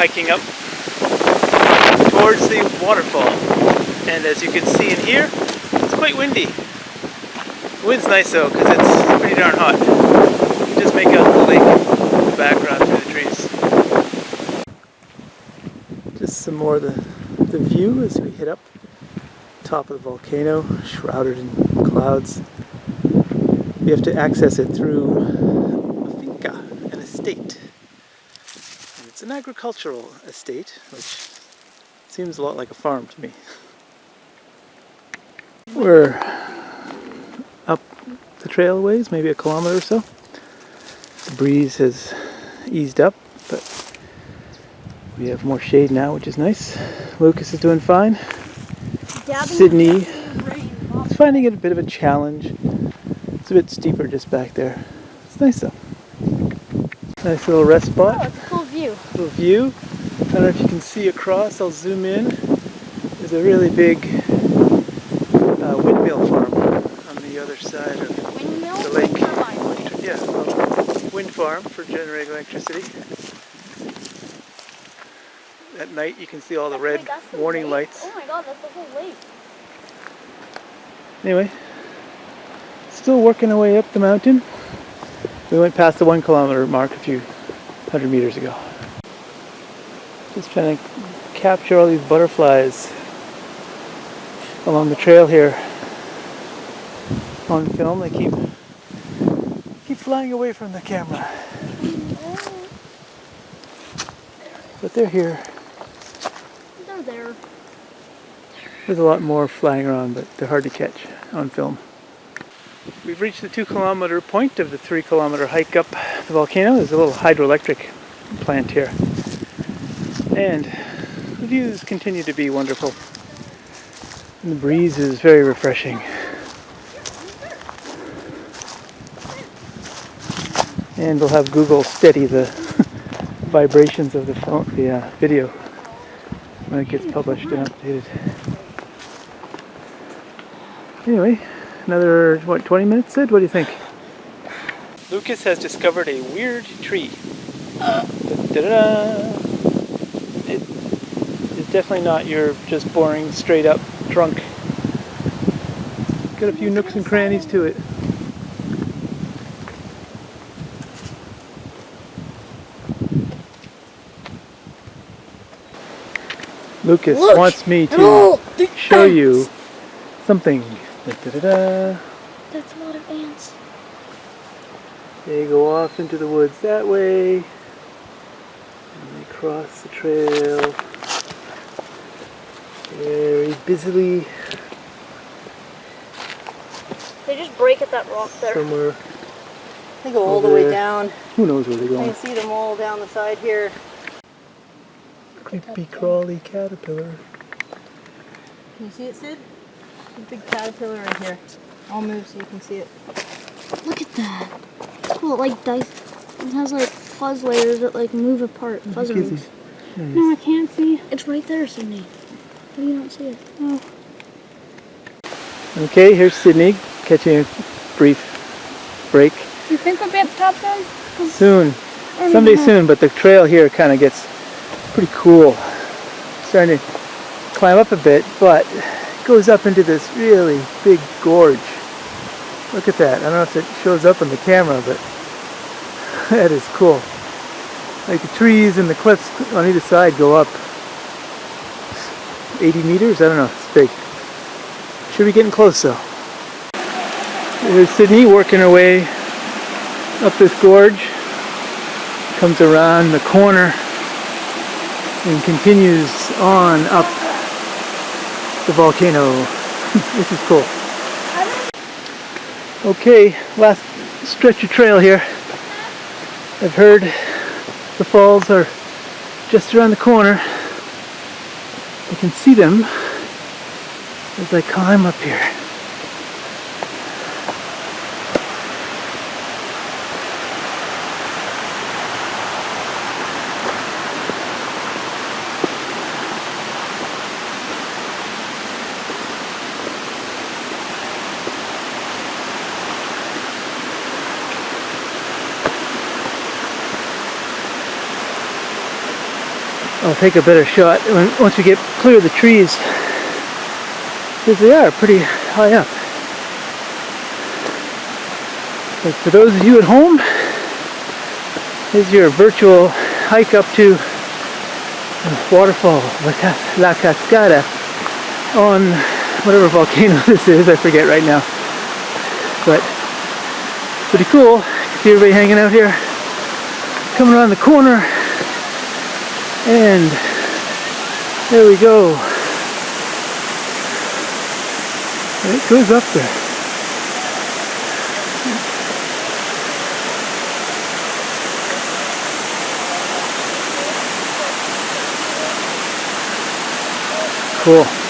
hiking up towards the waterfall. And as you can see in here, it's quite windy. The wind's nice though, because it's pretty darn hot. You can just make out the lake in the background through the trees. Just some more of the view as we hit up top of the volcano, shrouded in clouds. We have to access it through a finca, an estate. And it's an agricultural estate, which seems a lot like a farm to me. We're up the trail ways, maybe a kilometer or so. The breeze has eased up, but we have more shade now, which is nice. Lucas is doing fine. Sydney is finding it a bit of a challenge. It's a bit steeper just back there. It's nice though. Nice little rest spot. Oh, it's a cool view. Little view. I don't know if you can see across. I'll zoom in. There's a really big windmill farm on the other side of the lake. Yeah, well, wind farm for generating electricity. At night you can see all the red warning lights. Oh my god, that's the whole lake. Anyway, still working our way up the mountain. We went past the 1 kilometer mark a few hundred meters ago. Just trying to capture all these butterflies along the trail here on film. They keep flying away from the camera. But they're here. They're there. There's a lot more flying around, but they're hard to catch on film. We've reached the 2 kilometer point of the 3 kilometer hike up the volcano. There's a little hydroelectric plant here. And the views continue to be wonderful. And the breeze is very refreshing. And we'll have Google steady the vibrations of the phone, the video when it gets published and updated. Anyway, another, 20 minutes, Sid? What do you think? Lucas has discovered a weird tree. Da-da-da! It is definitely not your just boring, straight up trunk. Got a few nooks and crannies to it. Lucas wants me to show you something. Da-da-da. That's a lot of ants. They go off into the woods that way. And they cross the trail very busily. They just break at that rock there. Somewhere. They go all the way down. Who knows where they're I going? can see them all down the side here. Creepy crawly caterpillar. Can you see it, Sid? There's a big caterpillar in here. I'll move so you can see it. Look at that. It's cool. It like dice. It has like fuzz layers that like move apart. Fuzz rings. No, I can't see. It's right there, Sydney. How do you not see it? Oh. Okay, here's Sydney catching a brief break. Do you think we'll be at the top then? Soon. Someday soon, but the trail here kind of gets pretty cool. Starting to climb up a bit, but it goes up into this really big gorge. Look at that. I don't know if it shows up on the camera, but that is cool. Like the trees and the cliffs on either side go up 80 meters? I don't know. It's big. Should be getting close though. There's Sydney working her way up this gorge. Comes around the corner and continues on up the volcano. This is cool. Okay, last stretch of trail here. I've heard the falls are just around the corner. You can see them as I climb up here. I'll take a better shot once we get clear of the trees, because they are pretty high up. But for those of you at home, here's your virtual hike up to the waterfall, La Cascada, on whatever volcano this is, I forget right now. But pretty cool. You can see everybody hanging out here, coming around the corner, and there we go. And it goes up there. Cool.